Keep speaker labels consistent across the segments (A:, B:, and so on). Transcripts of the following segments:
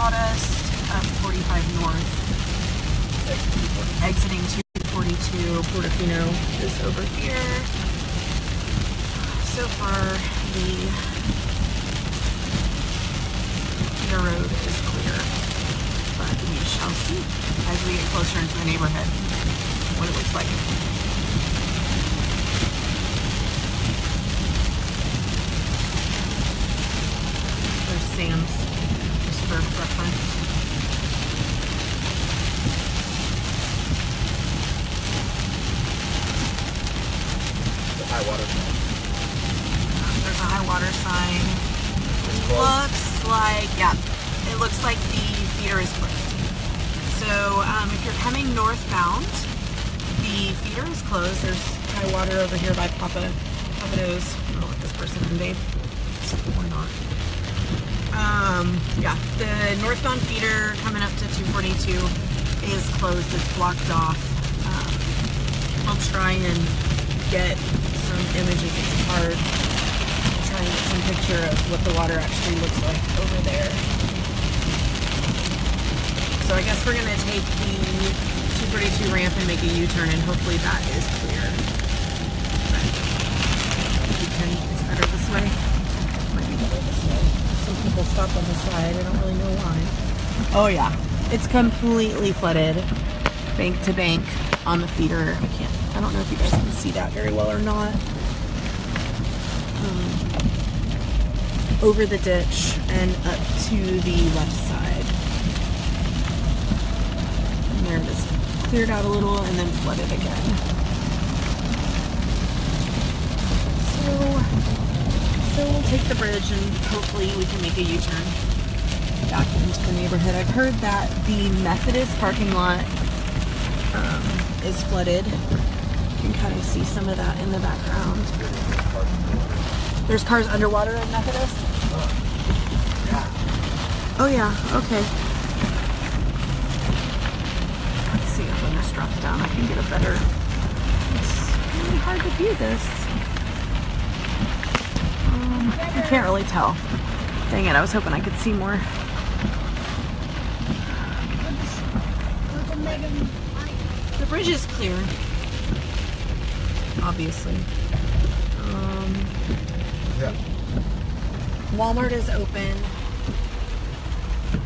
A: sawdust, up 45 north, exiting 242. Portofino is over here. So far, the road is clear, but we shall see as we get closer into the neighborhood what it looks like. There's Sam's, just for reference.
B: The high water sign.
A: There's a high water sign. Looks like, yeah, it looks like the feeder is closed. So if you're coming northbound, the feeder is closed. There's high water over here by Papado's. I'll let this person in, babe. Or not. Yeah, the northbound feeder coming up to 242 is closed. It's blocked off. I'll try and get some images. It's hard. Try and get some picture of what the water actually looks like over there. So I guess we're going to take the 242 ramp and make a U-turn, and hopefully that is clear. It's better this way. Might be better this way. Some people stop on the side. I don't really know why. Oh yeah, it's completely flooded, bank to bank on the feeder. I don't know if you guys can see that very well or not. Over the ditch and up to the left side. And there it is, cleared out a little and then flooded again. So we'll take the bridge and hopefully we can make a U-turn back into the neighborhood. I've heard that the Methodist parking lot is flooded. You can kind of see some of that in the background. There's cars underwater in Methodist? Oh yeah, okay. Let's see if when this drops down I can get a better... It's really hard to view this. You can't really tell. Dang it, I was hoping I could see more. The bridge is clear. Obviously.
B: Yeah.
A: Walmart is open.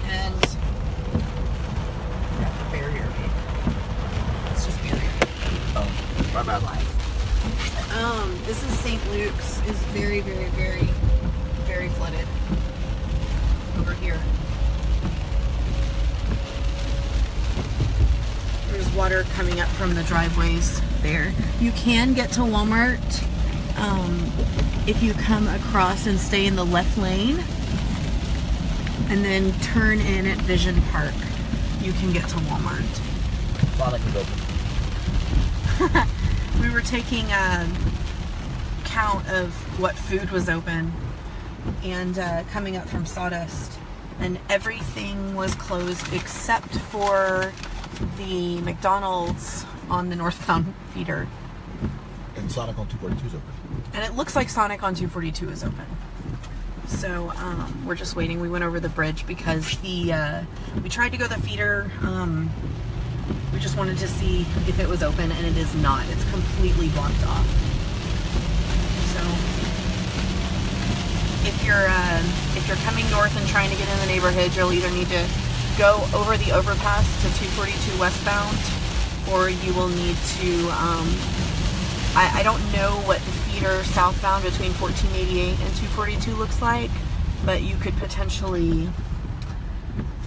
A: And yeah, barrier. It's just barrier.
B: Oh, my bad.
A: This is St. Luke's. Is very, very, very, very flooded over here. There's water coming up from the driveways there. You can get to Walmart if you come across and stay in the left lane and then turn in at Vision Park. You can get to Walmart.
B: Sonic is open.
A: We were taking a count of what food was open and coming up from Sawdust, and everything was closed except for the McDonald's on the northbound feeder.
B: And Sonic on 242 is open.
A: And it looks like Sonic on 242 is open. So we're just waiting. We went over the bridge because we tried to go the feeder. We just wanted to see if it was open, and it is not. It's completely blocked off. So if you're coming north and trying to get in the neighborhood, you'll either need to go over the overpass to 242 westbound, or you will need to, I don't know what the feeder southbound between 1488 and 242 looks like, but you could potentially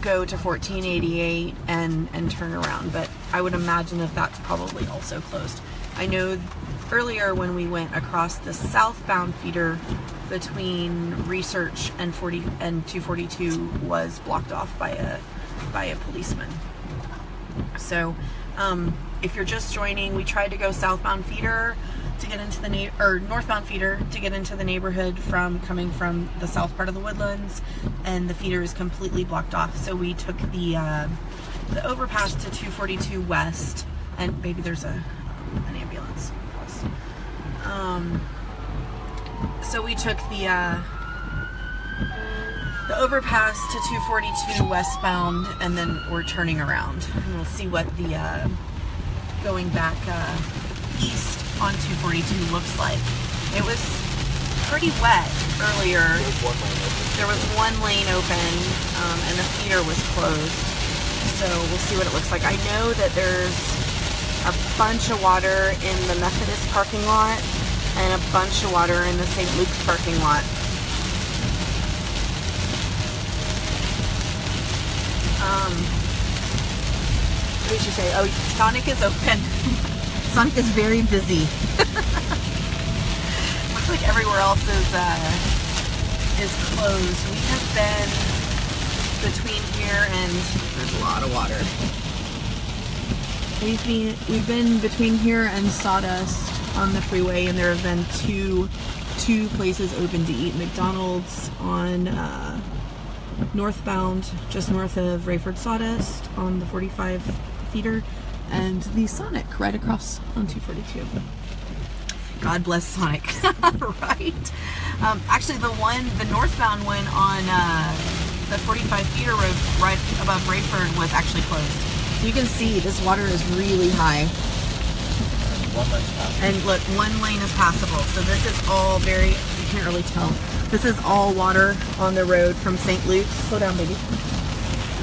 A: go to 1488 and turn around, but I would imagine that that's probably also closed. I know earlier when we went across the southbound feeder between Research and 242 was blocked off by a policeman. So if you're just joining, we tried to go southbound feeder to get into the northbound feeder to get into the neighborhood coming from the south part of the Woodlands, and the feeder is completely blocked off. So we took the overpass to 242 west, and maybe there's an ambulance. So we took the the overpass to 242 westbound, and then we're turning around. And we'll see what the going back east on 242 looks like. It was pretty wet earlier. There was one lane open, and the feeder was closed. So we'll see what it looks like. I know that there's a bunch of water in the Methodist parking lot and a bunch of water in the St. Luke's parking lot. What did you say? Oh, Sonic is open. Sonic is very busy. Looks like everywhere else is closed. We have been between here and there's a lot of water. We've been between here and Sawdust on the freeway, and there have been two places open to eat. McDonald's on northbound, just north of Rayford Sawdust on the 45 feeder, and the Sonic right across on 242. God bless Sonic. Right? Actually, the northbound one on the 45 feeder road right above Rayford was actually closed. You can see this water is really high. And look, one lane is passable. So this is all you can't really tell. This is all water on the road from St. Luke's. Slow down, baby.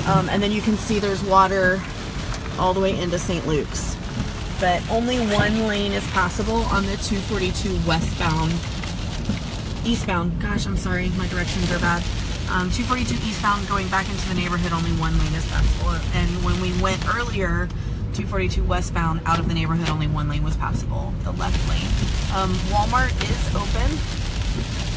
A: And then you can see there's water all the way into St. Luke's. But only one lane is passable on the 242 eastbound. Gosh, I'm sorry, my directions are bad. 242 eastbound going back into the neighborhood, only one lane is passable. And when we went earlier, 242 westbound out of the neighborhood, only one lane was passable, the left lane. Walmart is open.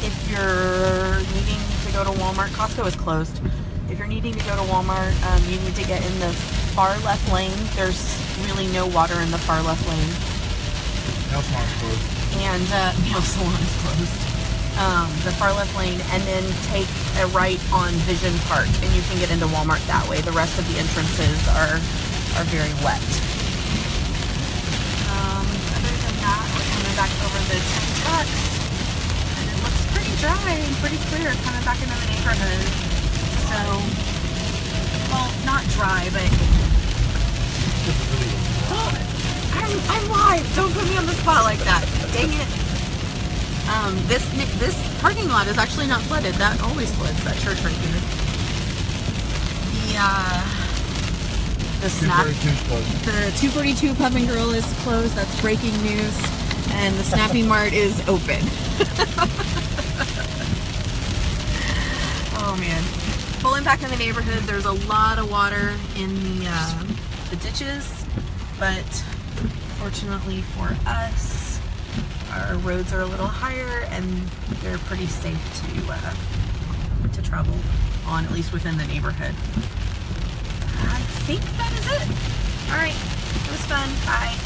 A: If you're needing to go to Walmart, Costco is closed. If you're needing to go to Walmart, you need to get in the far left lane. There's really no water in the far left lane.
B: Nail salon's closed.
A: And nail salon is closed. The far left lane, and then take a right on Vision Park, and you can get into Walmart that way. The rest of the entrances are very wet. Other than that, we're coming back over the train tracks, and it looks pretty dry and pretty clear coming back into the neighborhood. So, well, not dry, but I'm live. Don't put me on the spot like that. Dang it. This parking lot is actually not flooded. That always floods, that church right here. The 242 Pub and Grill is closed. That's breaking news. And the Snappy Mart is open. Oh man. Pulling back in the neighborhood, there's a lot of water in the ditches, but fortunately for us, our roads are a little higher and they're pretty safe to travel on, at least within the neighborhood. I think that is it. All right, it was fun. Bye.